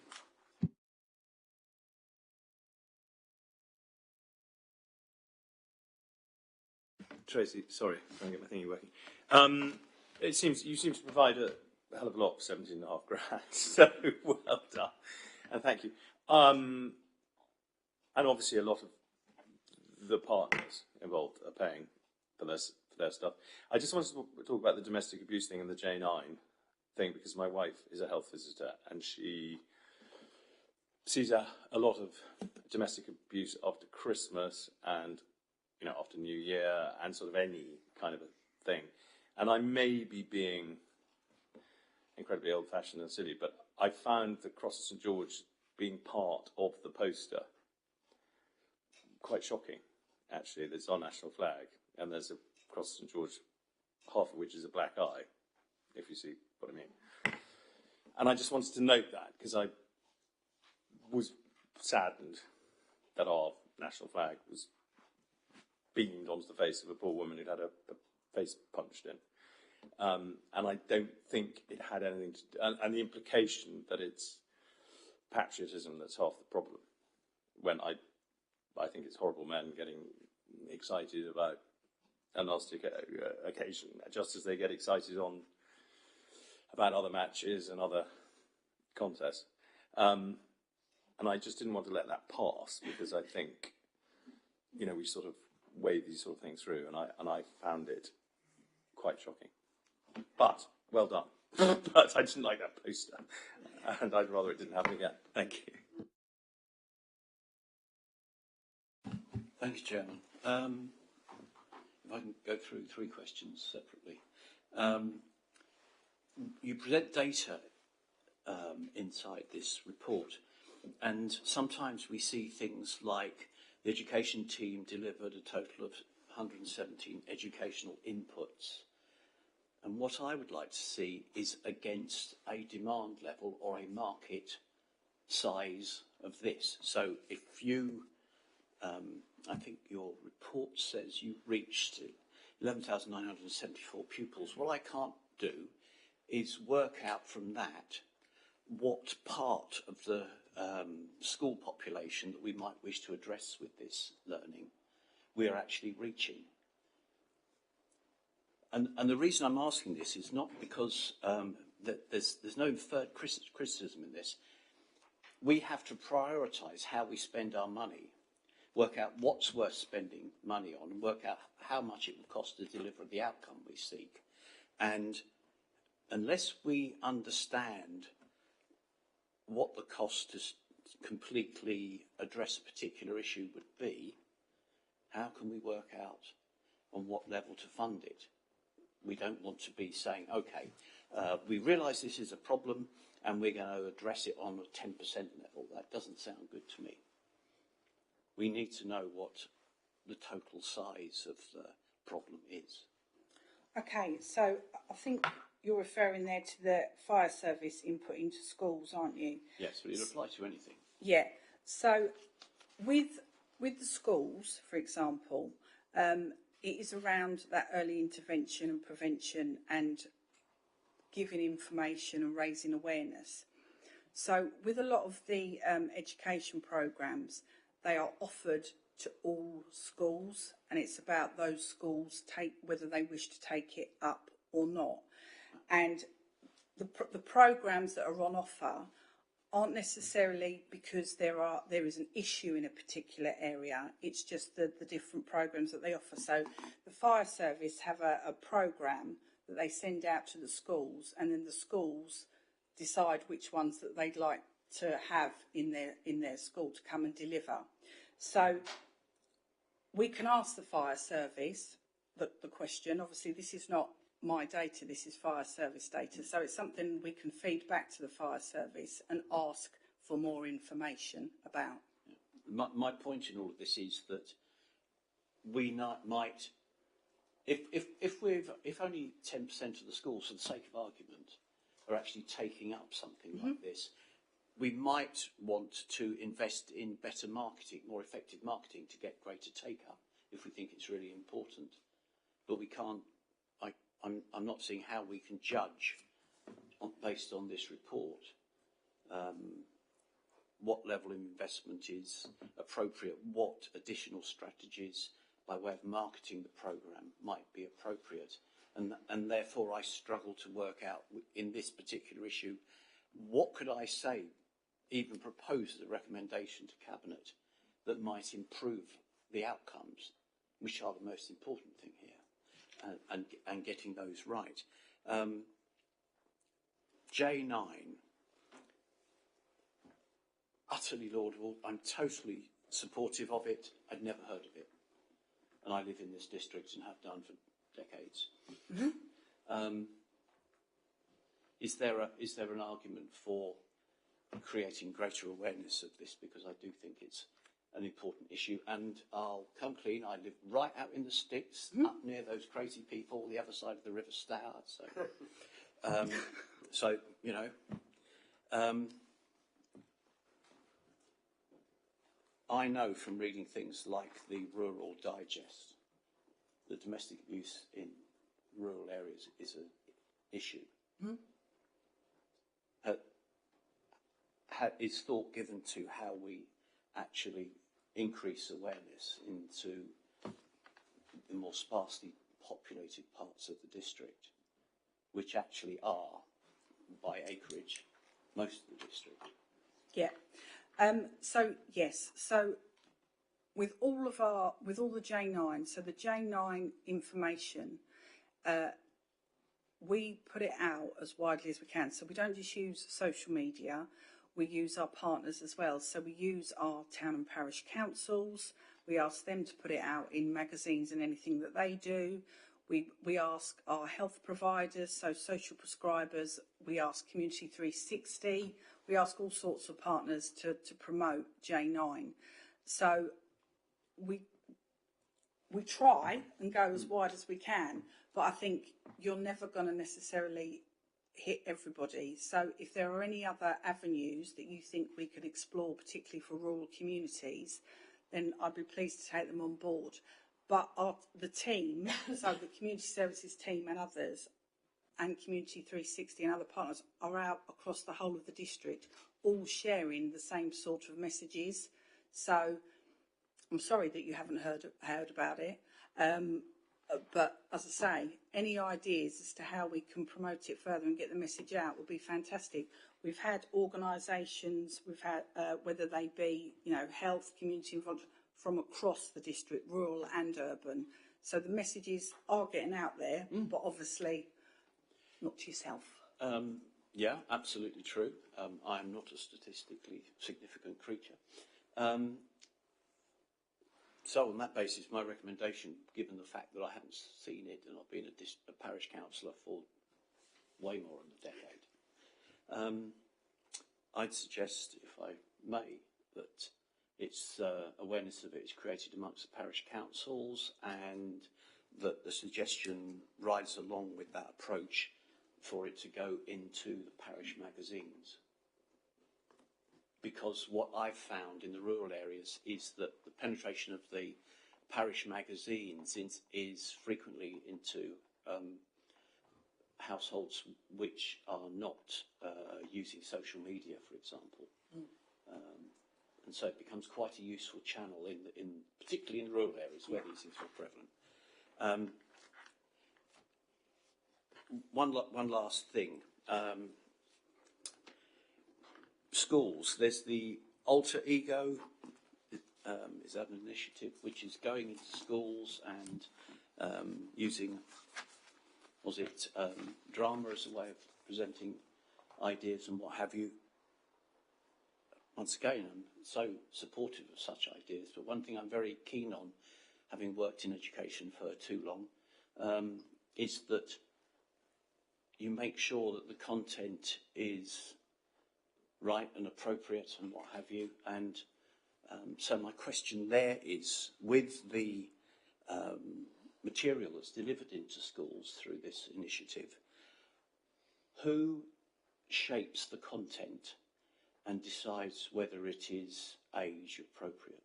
Tracy, sorry, trying to get my thingy working. You seem to provide a hell of a lot for 17.5 grand, so well done, and thank you. And obviously, a lot of the partners involved are paying for their stuff. I just wanted to talk about the domestic abuse thing and the J9 thing because my wife is a health visitor and she sees a lot of domestic abuse after Christmas and after New Year and sort of any kind of a thing. And I may be being incredibly old-fashioned and silly, but I found the Cross of St George being part of the poster quite shocking, actually. There's our national flag, and there's a Cross of St George, half of which is a black eye, if you see what I mean. And I just wanted to note that, because I was saddened that our national flag was beamed onto the face of a poor woman who'd had her face punched in. And I don't think it had anything to do, and the implication that it's patriotism that's half the problem, when I think it's horrible men getting excited about a nasty occasion, just as they get excited about other matches and other contest. And I just didn't want to let that pass because I think, you know, we sort of wave these sort of things through, and I found it quite shocking. But well done. But I didn't like that poster, and I'd rather it didn't happen again. Thank you. Thank you, Chairman. If I can go through three questions separately. You present data inside this report, and sometimes we see things like the education team delivered a total of 117 educational inputs. And what I would like to see is against a demand level or a market size of this. So if you, I think your report says you reached 11,974 pupils. What I can't do is work out from that what part of the school population that we might wish to address with this learning we are actually reaching. And the reason I'm asking this is not because that there's no inferred criticism in this. We have to prioritise how we spend our money, work out what's worth spending money on, and work out how much it will cost to deliver the outcome we seek. And unless we understand what the cost to completely address a particular issue would be, how can we work out on what level to fund it? We don't want to be saying, okay, we realise this is a problem and we're going to address it on a 10% level. That doesn't sound good to me. We need to know what the total size of the problem is. Okay, so I think you're referring there to the fire service input into schools, aren't you? Yes, but it applies to anything. Yeah. So with the schools, for example, it is around that early intervention and prevention and giving information and raising awareness. So with a lot of the education programmes, they are offered to all schools, and it's about those schools whether they wish to take it up or not. And the programmes that are on offer aren't necessarily because there is an issue in a particular area. It's just the different programmes that they offer. So the fire service have a programme that they send out to the schools, and then the schools decide which ones that they'd like to have in their school to come and deliver. So we can ask the fire service the question. Obviously, this is not my data, this is fire service data, so it's something we can feed back to the fire service and ask for more information about. My point in all of this is that we might, if only 10% of the schools, for the sake of argument, are actually taking up something like this, we might want to invest in better marketing, more effective marketing to get greater take-up if we think it's really important. But we can't, I'm not seeing how we can judge, based on this report, what level of investment is appropriate, what additional strategies by way of marketing the programme might be appropriate. And therefore I struggle to work out in this particular issue, what could I say, even propose as a recommendation to Cabinet that might improve the outcomes, which are the most important thing here, and getting those right. J9, utterly laudable. I'm totally supportive of it. I'd never heard of it. And I live in this district and have done for decades. Is there an argument for creating greater awareness of this? Because I do think it's an important issue, and I'll come clean. I live right out in the sticks, up near those crazy people, the other side of the River Stour. So, so you know, I know from reading things like the Rural Digest that domestic abuse in rural areas is an issue. Is thought given to how we actually increase awareness into the more sparsely populated parts of the district, which actually are, by acreage, most of the district. Yeah. So yes. So with all the J9, so the J9 information, we put it out as widely as we can. So we don't just use social media, we use our partners as well. So we use our town and parish councils, we ask them to put it out in magazines and anything that they do. We ask our health providers, so social prescribers, we ask Community 360, we ask all sorts of partners to promote J9. So we try and go as wide as we can, but I think you're never going to necessarily hit everybody. So if there are any other avenues that you think we could explore, particularly for rural communities, then I'd be pleased to take them on board. But the team, so the community services team and others, and Community 360 and other partners are out across the whole of the district, all sharing the same sort of messages. So I'm sorry that you haven't heard about it. But as I say, any ideas as to how we can promote it further and get the message out would be fantastic. We've had organisations, we've had whether they be, health, community involvement from across the district, rural and urban. So the messages are getting out there, but obviously not to yourself. Yeah, absolutely true. I am not a statistically significant creature. So on that basis, my recommendation, given the fact that I haven't seen it and I've been a parish councillor for way more than a decade, I'd suggest, if I may, that its awareness of it is created amongst the parish councils, and that the suggestion rides along with that approach for it to go into the parish magazines. Because what I've found in the rural areas is that the penetration of the parish magazines is frequently into households which are not using social media, for example. And so it becomes quite a useful channel, particularly in rural areas where these things are prevalent. One last thing. Schools. There's the Alter Ego. Is that an initiative which is going into schools and using, drama as a way of presenting ideas and what have you? Once again, I'm so supportive of such ideas, but one thing I'm very keen on, having worked in education for too long, is that you make sure that the content is right and appropriate and what have you. And so my question there is, with the material that's delivered into schools through this initiative, who shapes the content and decides whether it is age appropriate?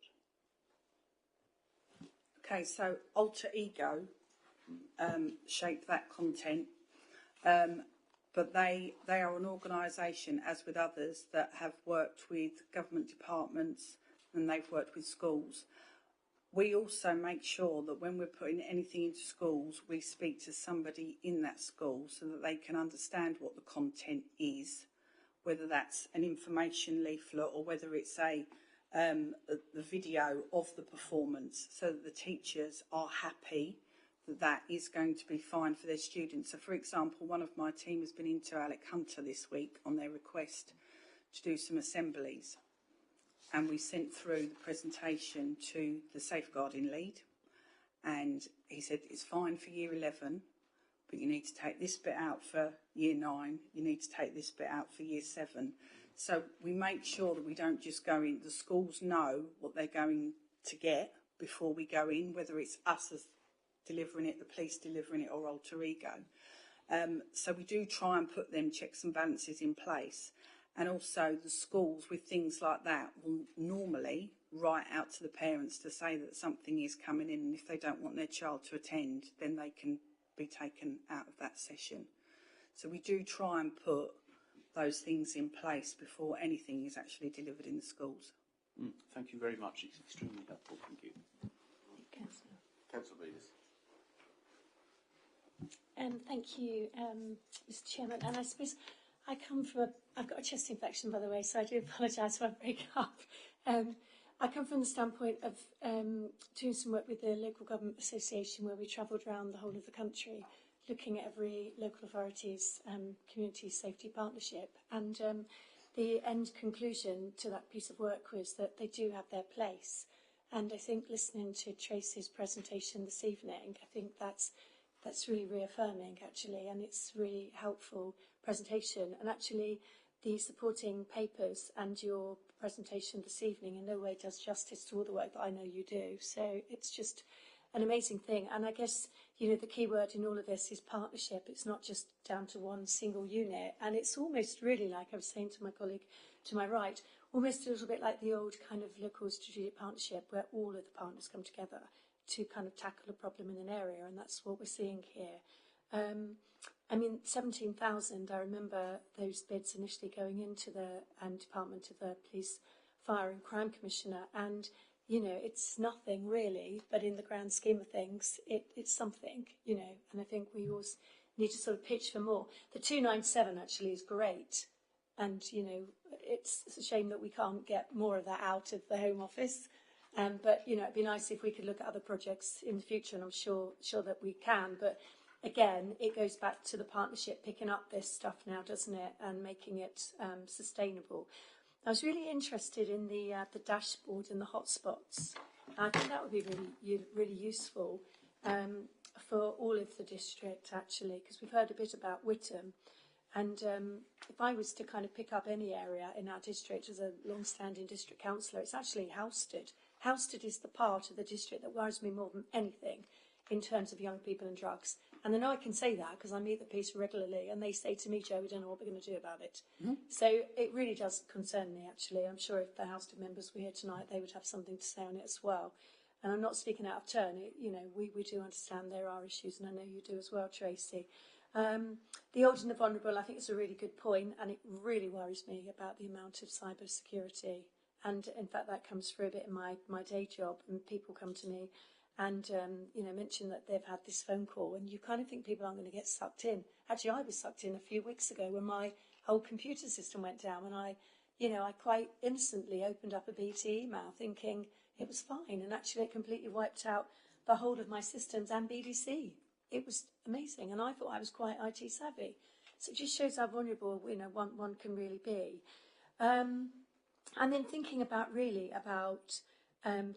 Okay, so Alter Ego shape that content, but they are an organisation, as with others, that have worked with government departments and they've worked with schools. We also make sure that when we're putting anything into schools, we speak to somebody in that school so that they can understand what the content is, whether that's an information leaflet or whether it's the video of the performance, so that the teachers are happy that that is going to be fine for their students. So, for example, one of my team has been into Alec Hunter this week on their request to do some assemblies, and we sent through the presentation to the safeguarding lead, and he said it's fine for year 11, but you need to take this bit out for year 9, you need to take this bit out for year 7. So we make sure that we don't just go in, the schools know what they're going to get before we go in, whether it's us as delivering it, the police delivering it, or Alter Ego. So we do try and put them checks and balances in place. And also the schools with things like that will normally write out to the parents to say that something is coming in, and if they don't want their child to attend, then they can be taken out of that session. So we do try and put those things in place before anything is actually delivered in the schools. Thank you very much. It's extremely helpful. Thank you. Councillor Beattie. Thank you, Mr. Chairman. And I suppose I come from I've got a chest infection, by the way, so I do apologise if I break up. I come from the standpoint of doing some work with the Local Government Association, where we travelled around the whole of the country, looking at every local authority's community safety partnership. And the end conclusion to that piece of work was that they do have their place. And I think listening to Tracy's presentation this evening, I think that's really reaffirming, actually, and it's really helpful presentation. And actually, the supporting papers and your presentation this evening in no way does justice to all the work that I know you do. So it's just an amazing thing. And I guess, the key word in all of this is partnership. It's not just down to one single unit. And it's almost really like I was saying to my colleague to my right, almost a little bit like the old kind of local strategic partnership where all of the partners come together to kind of tackle a problem in an area, and that's what we're seeing here. 17,000, I remember those bids initially going into the department of the Police, Fire and Crime Commissioner, and, it's nothing really, but in the grand scheme of things, it's something, and I think we always need to sort of pitch for more. The 297 actually is great, and, it's a shame that we can't get more of that out of the Home Office. But, it'd be nice if we could look at other projects in the future, and I'm sure that we can. But again, it goes back to the partnership picking up this stuff now, doesn't it, and making it sustainable. I was really interested in the dashboard and the hotspots. I think that would be really useful for all of the district, actually, because we've heard a bit about Whittam. And if I was to kind of pick up any area in our district as a long-standing district councillor, it's actually Housestead. Housestead is the part of the district that worries me more than anything in terms of young people and drugs. And I know I can say that because I meet the police regularly and they say to me, Jo, we don't know what we're going to do about it. Mm-hmm. So it really does concern me, actually. I'm sure if the Housestead members were here tonight, they would have something to say on it as well. And I'm not speaking out of turn. We do understand there are issues, and I know you do as well, Tracy. The old and the vulnerable, I think it's a really good point, and it really worries me about the amount of cyber security. And in fact, that comes through a bit in my day job, and people come to me and mention that they've had this phone call, and you kind of think people aren't going to get sucked in. Actually, I was sucked in a few weeks ago when my whole computer system went down, and I quite innocently opened up a BT email thinking it was fine, and actually it completely wiped out the whole of my systems and BDC. It was amazing, and I thought I was quite IT savvy. So it just shows how vulnerable one can really be. And then thinking about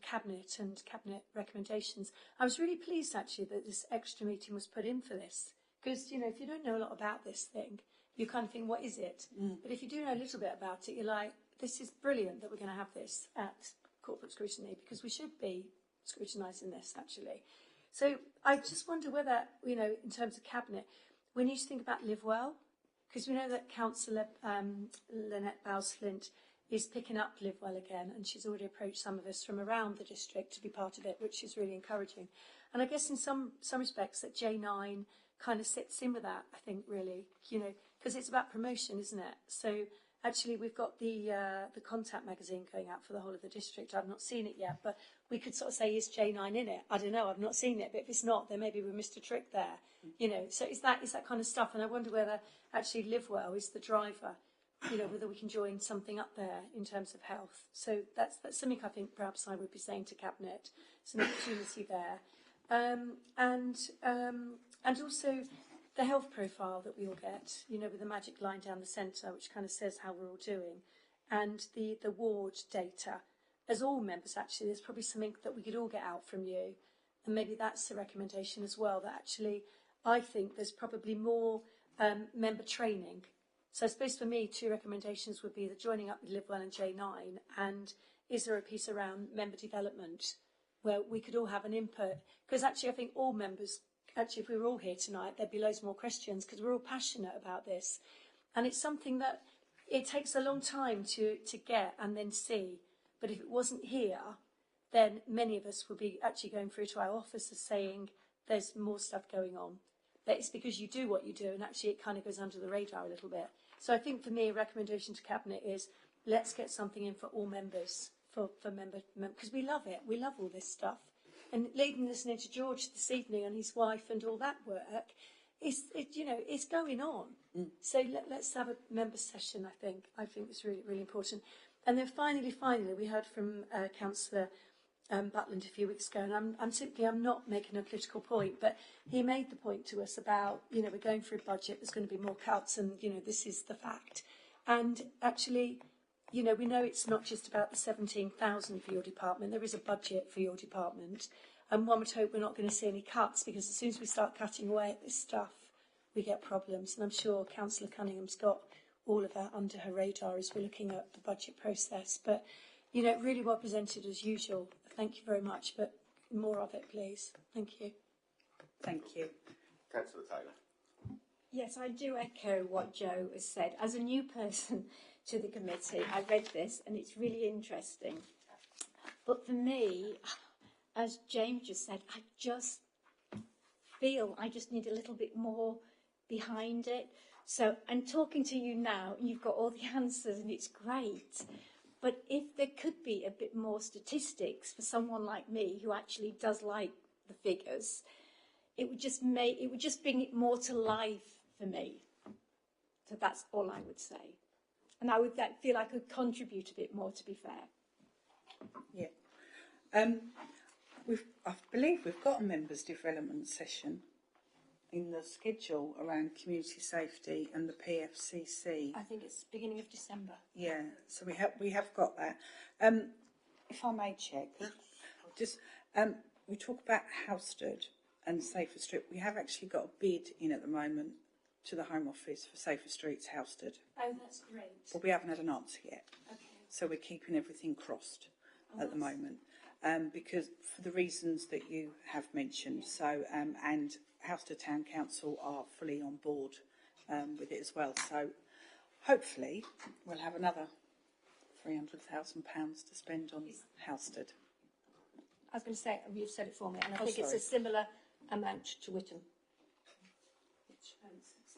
Cabinet and Cabinet recommendations, I was really pleased actually that this extra meeting was put in for this, because if you don't know a lot about this thing, you kind of think, what is it? But if you do know a little bit about it, you're like, this is brilliant that we're going to have this at corporate scrutiny, because we should be scrutinising this actually. So I just wonder whether, in terms of Cabinet, we need to think about Live Well, because we know that Councillor Lynette Bowes-Flint is picking up Live Well again, and she's already approached some of us from around the district to be part of it, which is really encouraging. And I guess in some respects that J9 kind of sits in with that, I think, really, because it's about promotion, isn't it? So actually we've got the Contact magazine going out for the whole of the district. I've not seen it yet, but we could sort of say, is J9 in it? I don't know, I've not seen it, but if it's not, then maybe we missed a trick there. So is that kind of stuff, and I wonder whether actually Live Well is the driver, whether we can join something up there in terms of health. So that's something I think perhaps I would be saying to Cabinet, some opportunity there. And also the health profile that we all get, with the magic line down the centre, which kind of says how we're all doing, and the ward data. As all members, actually, there's probably something that we could all get out from you, and maybe that's a recommendation as well, that actually I think there's probably more member training. So I suppose for me, two recommendations would be that joining up with Live Well and J9, and is there a piece around member development where we could all have an input? Because actually I think all members, actually if we were all here tonight, there'd be loads more questions, because we're all passionate about this. And it's something that it takes a long time to get and then see. But if it wasn't here, then many of us would be actually going through to our officers saying there's more stuff going on. But it's because you do what you do, and actually it kind of goes under the radar a little bit. So I think for me, a recommendation to Cabinet is let's get something in for all members, for member, because we love it. We love all this stuff. And listening to George this evening and his wife and all that work, it's going on. So let's have a member session. I think it's really, really important. And then finally, we heard from Councillor Butland a few weeks ago, and I'm not making a political point, but he made the point to us about, we're going through a budget, there's going to be more cuts, and, this is the fact. And actually, we know it's not just about the 17,000 for your department, there is a budget for your department, and one would hope we're not going to see any cuts, because as soon as we start cutting away at this stuff, we get problems. And I'm sure Councillor Cunningham's got all of that under her radar as we're looking at the budget process. But, really well presented as usual. Thank you very much, but more of it, please. Thank you. Thank you. Councillor Taylor. Yes, I do echo what Joe has said. As a new person to the committee, I read this and it's really interesting. But for me, as James just said, I just feel I just need a little bit more behind it. So I'm talking to you now, and you've got all the answers, and it's great. But if there could be a bit more statistics for someone like me who actually does like the figures, it would just bring it more to life for me. So that's all I would say. And I would feel I could contribute a bit more, to be fair. Yeah. I believe we've got a members' development session in the schedule around community safety and the PFCC. I think it's beginning of December. Yeah, so we have got that. If I may check, just we talk about Housestead and Safer Street. We have actually got a bid in at the moment to the Home Office for Safer Streets Housestead. Oh, that's great. But we haven't had an answer yet. Okay. So we're keeping everything crossed at the moment. Because for the reasons that you have mentioned, so and Housestead Town Council are fully on board with it as well. So hopefully we'll have another £300,000 to spend on Housestead. I was going to say, you've said it for me, and I Oh, think it's sorry. a similar amount to Witham.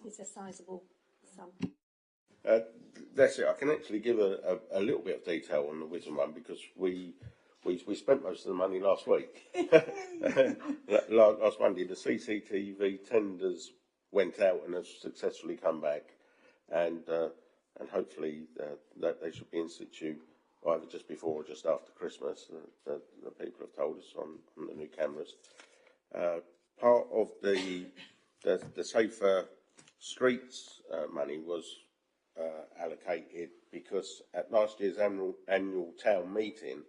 It's a sizable sum. That's it. I can actually give a little bit of detail on the Witham one because we spent most of the money last week. Last Monday, the CCTV tenders went out and have successfully come back, and hopefully that they should be in situ either just before or just after Christmas. The people have told us on the new cameras. Part of the Safer Streets money was allocated because at last year's annual town meeting,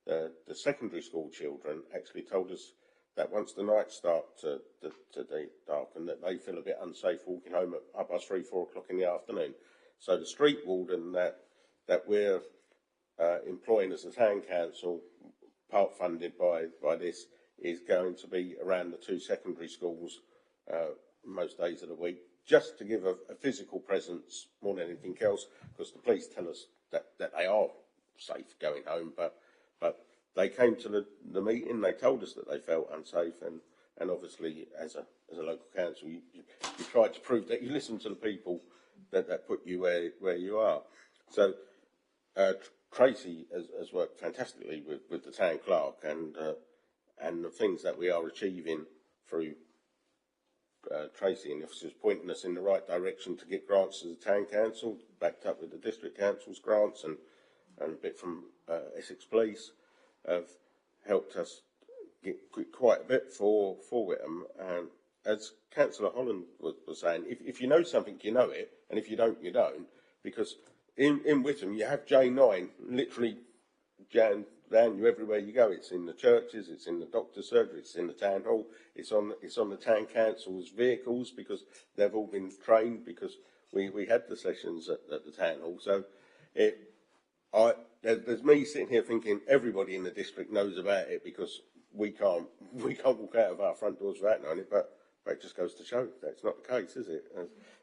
the secondary school children actually told us that once the nights start to darken, that they feel a bit unsafe walking home at 3-4 o'clock in the afternoon. So the street warden that we're employing as a town council, part funded by this, is going to be around the two secondary schools most days of the week, just to give a physical presence more than anything else, because the police tell us that they are safe going home, but they came to the meeting, they told us that they felt unsafe, and obviously as a local council you try to prove that you listen to the people that put you where you are. So Tracy has worked fantastically with the town clerk and the things that we are achieving through Tracy and the officers pointing us in the right direction to get grants as a town council, backed up with the district council's grants and a bit from Essex Police, have helped us get quite a bit for Witham. And as Councillor Holland was saying, if you know something, you know it, and if you don't, you don't. Because in Witham, you have J9 literally jammed around you everywhere you go. It's in the churches, it's in the doctor's surgery, it's in the town hall, it's on the town council's vehicles because they've all been trained because we had the sessions at the town hall. So there's me sitting here thinking everybody in the district knows about it because we can't walk out of our front doors without knowing it, but it just goes to show that's not the case, is it?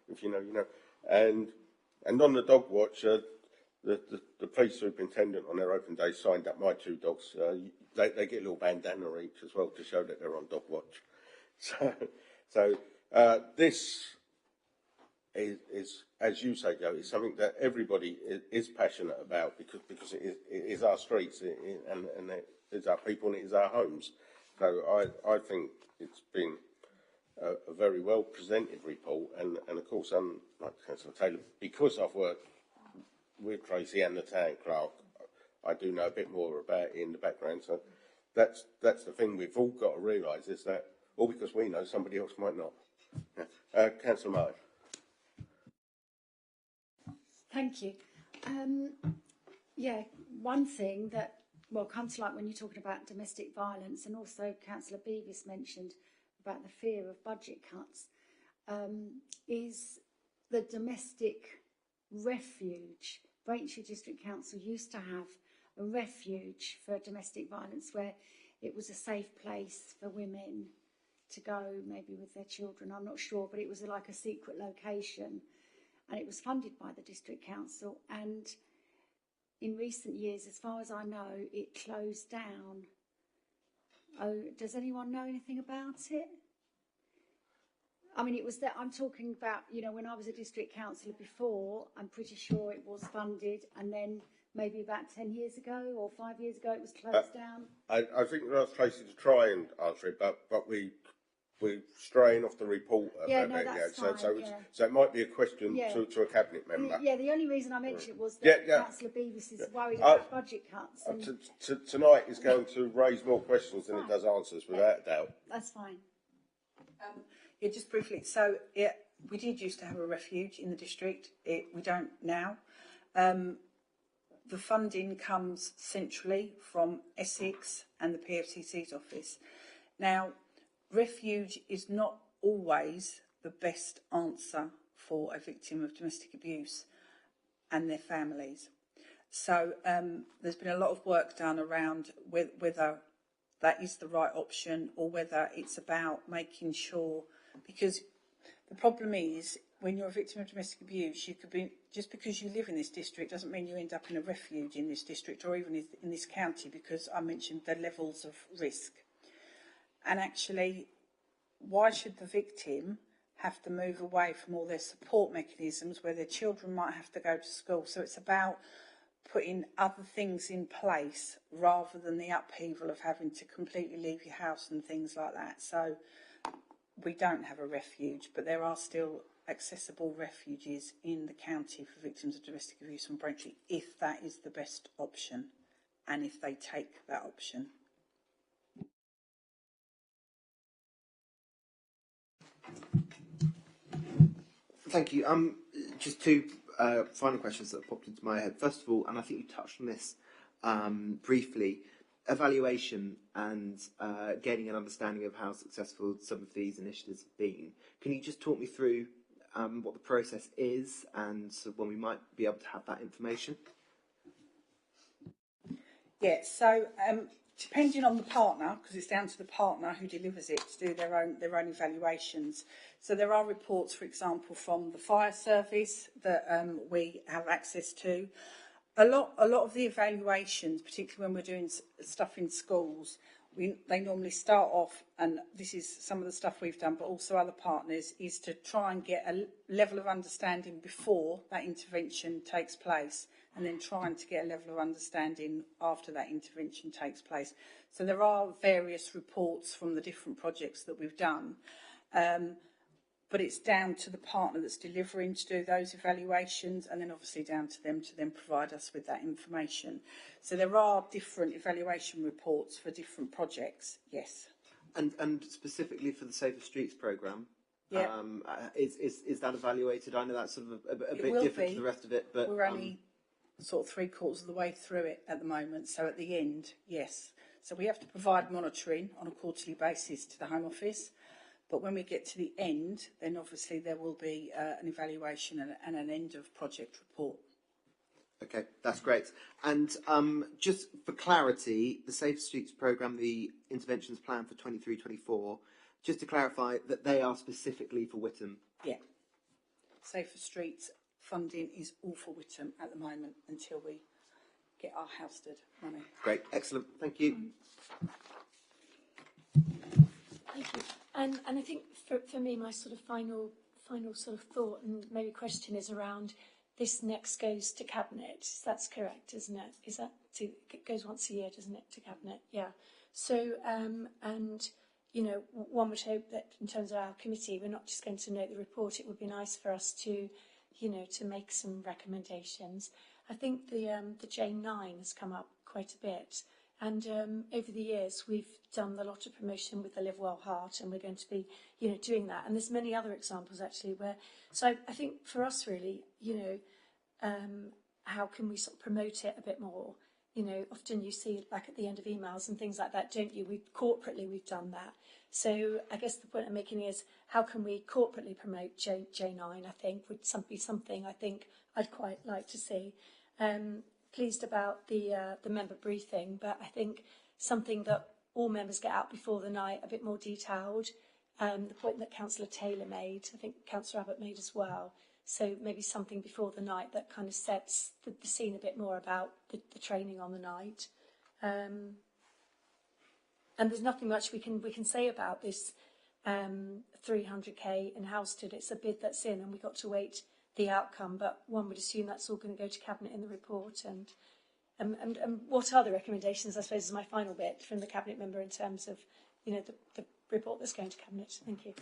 If you know, you know. And on the dog watch, the police superintendent on their open day signed up my two dogs. They get a little bandana each as well to show that they're on dog watch. So this is, as you say, Joe, is something that everybody is passionate about because it is our streets and it is our people and it is our homes. So I think it's been a very well presented report, and of course, like Councillor Taylor, because I've worked with Tracy and the town clerk, I do know a bit more about it in the background. So that's the thing we've all got to realise, is that all because we know, somebody else might not. Yeah. Councillor Martin. Thank you. Yeah, one thing that comes to light when you're talking about domestic violence, and also Councillor Beavis mentioned about the fear of budget cuts, is the domestic refuge. Braintree District Council used to have a refuge for domestic violence where it was a safe place for women to go, maybe with their children, I'm not sure, but it was like a secret location, and it was funded by the District Council, and in recent years, as far as I know, it closed down. Oh, does anyone know anything about it? I mean, it was that I'm talking about, when I was a district councillor before, I'm pretty sure it was funded, and then maybe about 10 years ago or 5 years ago, it was closed down. I think we're asked Tracy to try and answer it, but we're straying off the report a Yeah, bit. no, that's So fine, it might be a question to a cabinet member. Yeah, the only reason I mentioned it was that Councillor Beavis is worried about budget cuts. Tonight is going to raise more questions than it does answers, without a doubt. That's fine. Yeah, just briefly. So, we did used to have a refuge in the district. We don't now. The funding comes centrally from Essex and the PFCC's office. Now, refuge is not always the best answer for a victim of domestic abuse and their families. So there's been a lot of work done around whether that is the right option, or whether it's about making sure, because the problem is, when you're a victim of domestic abuse, you could be, just because you live in this district doesn't mean you end up in a refuge in this district or even in this county, because I mentioned the levels of risk. And actually, why should the victim have to move away from all their support mechanisms where their children might have to go to school? So it's about putting other things in place rather than the upheaval of having to completely leave your house and things like that. So we don't have a refuge, but there are still accessible refuges in the county for victims of domestic abuse from Braintree, if that is the best option and if they take that option. Thank you. Just two final questions that popped into my head. First of all, and I think you touched on this briefly, evaluation and gaining an understanding of how successful some of these initiatives have been. Can you just talk me through what the process is and when we might be able to have that information? Yeah, so depending on the partner, because it's down to the partner who delivers it to do their own evaluations. So there are reports, for example, from the fire service that we have access to. A lot of the evaluations, particularly when we're doing stuff in schools, they normally start off, and this is some of the stuff we've done, but also other partners, is to try and get a level of understanding before that intervention takes place, and then trying to get a level of understanding after that intervention takes place. So there are various reports from the different projects that we've done, but it's down to the partner that's delivering to do those evaluations, and then obviously down to them to then provide us with that information. So there are different evaluation reports for different projects, yes. And specifically for the Safer Streets programme, yeah. Is that evaluated? I know that's sort of a bit different to the rest of it, but we're only sort of 3/4 of the way through it at the moment. So at the end, yes. So we have to provide monitoring on a quarterly basis to the Home Office. But when we get to the end, then obviously there will be an evaluation and an end of project report. Okay, that's great. And just for clarity, the Safer Streets programme, the interventions plan for 23-24, just to clarify that they are specifically for Witham. Yeah. Safer Streets funding is all for Witham at the moment until we get our house did money. Great, excellent. Thank you. Thank you. And I think for me, my sort of final sort of thought and maybe question is around this next goes to Cabinet. That's correct, isn't it? It goes once a year, doesn't it, to Cabinet? Yeah. So, and one would hope that in terms of our committee, we're not just going to note the report. It would be nice for us to, to make some recommendations. I think the J9 has come up quite a bit. And over the years, we've done a lot of promotion with the Live Well Heart, and we're going to be, doing that. And there's many other examples, actually, where... So I think for us, really, how can we sort of promote it a bit more? Often you see it back at the end of emails and things like that, don't you? Corporately, we've done that. So I guess the point I'm making is, how can we corporately promote J9, I think, would be something I think I'd quite like to see. Pleased about the member briefing, but I think something that all members get out before the night, a bit more detailed. The point that Councillor Taylor made, I think Councillor Abbott made as well. So maybe something before the night that kind of sets the scene a bit more about the training on the night. And there's nothing much we can say about this 300k in Houston. It's a bid that's in, and we've got to wait the outcome. But one would assume that's all going to go to Cabinet in the report. And what are the recommendations, I suppose, is my final bit from the Cabinet member in terms of, the report that's going to Cabinet. Thank you.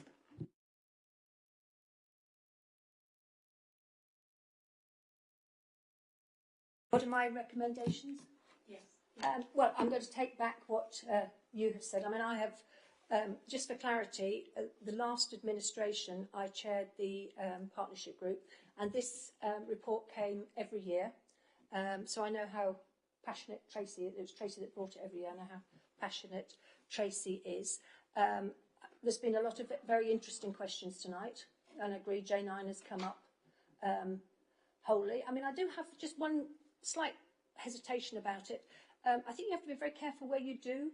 What are my recommendations? Yes. Well, I'm going to take back what you have said. I mean, I have, just for clarity, the last administration, I chaired the partnership group, and this report came every year. So I know how passionate Tracy is. It was Tracy that brought it every year. I know how passionate Tracy is. There's been a lot of very interesting questions tonight, and I agree J9 has come up wholly. I mean, I do have just one slight hesitation about it. I think you have to be very careful where you do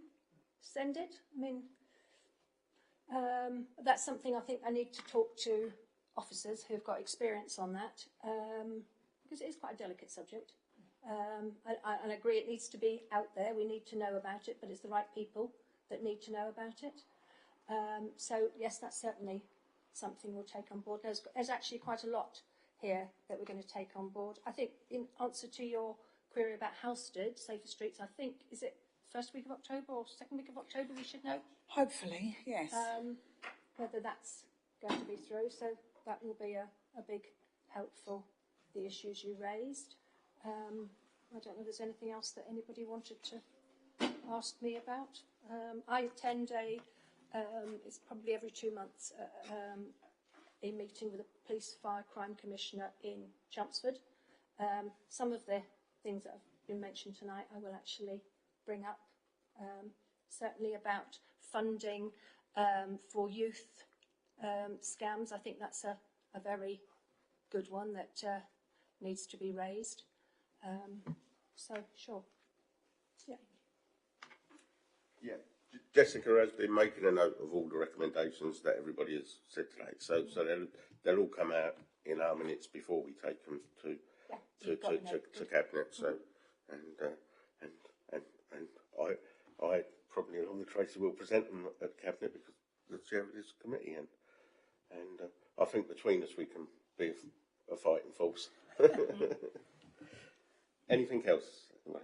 send it. I mean, that's something I think I need to talk to officers who've got experience on that, because it is quite a delicate subject. I agree it needs to be out there. We need to know about it, but it's the right people that need to know about it. So, yes, that's certainly something we'll take on board. There's actually quite a lot here that we're going to take on board. I think in answer to your query about Halstead, Safer Streets, I think, is it first week of October or second week of October we should know? Hopefully, yes. Whether that's going to be through. So that will be a big help for the issues you raised. I don't know if there's anything else that anybody wanted to ask me about. I attend it's probably every 2 months, a meeting with the Police Fire Crime Commissioner in Chelmsford. Some of the things that have been mentioned tonight I will actually bring up, certainly about funding for youth scams. I think that's a very good one that needs to be raised. So, sure. Yeah. Yeah. Jessica has been making a note of all the recommendations that everybody has said today, so they'll all come out in our minutes before we take them to Cabinet. So, and I probably, along with Tracy, will present them at Cabinet because the chair of this committee, and I think between us we can be a fighting force. Anything else? No.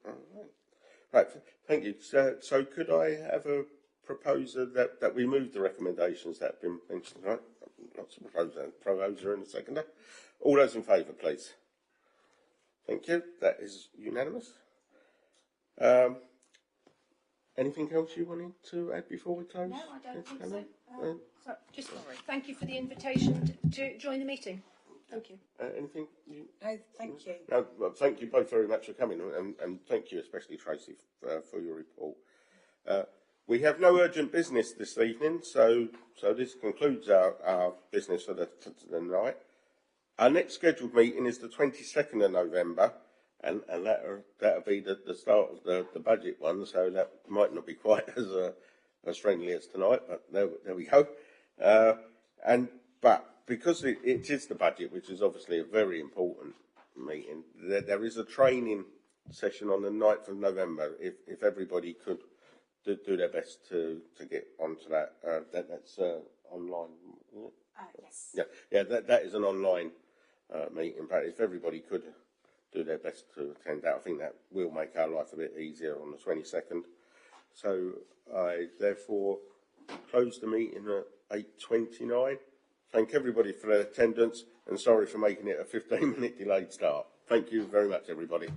All right. Right, thank you. So could I have a proposer that we move the recommendations that have been mentioned? Right, lots of proposer and a seconder. All those in favour, please. Thank you. That is unanimous. Anything else you wanted to add before we close? No, I don't think so. So just thank you for the invitation to join the meeting. Thank you. Anything? No, thank you. No, well, thank you both very much for coming, and thank you especially, Tracy, for your report. We have no urgent business this evening, so this concludes our business for the night. Our next scheduled meeting is the 22nd of November, and that'll be the start of the budget one, so that might not be quite as friendly as tonight, but there we go. But because it is the budget, which is obviously a very important meeting, there is a training session on the 9th of November. If everybody could do their best to get onto that, that's online. Yes. Yeah. That is an online meeting. But if everybody could do their best to attend that, I think that will make our life a bit easier on the 22nd. So I therefore close the meeting at 8:29. Thank everybody for their attendance and sorry for making it a 15-minute delayed start. Thank you very much, everybody.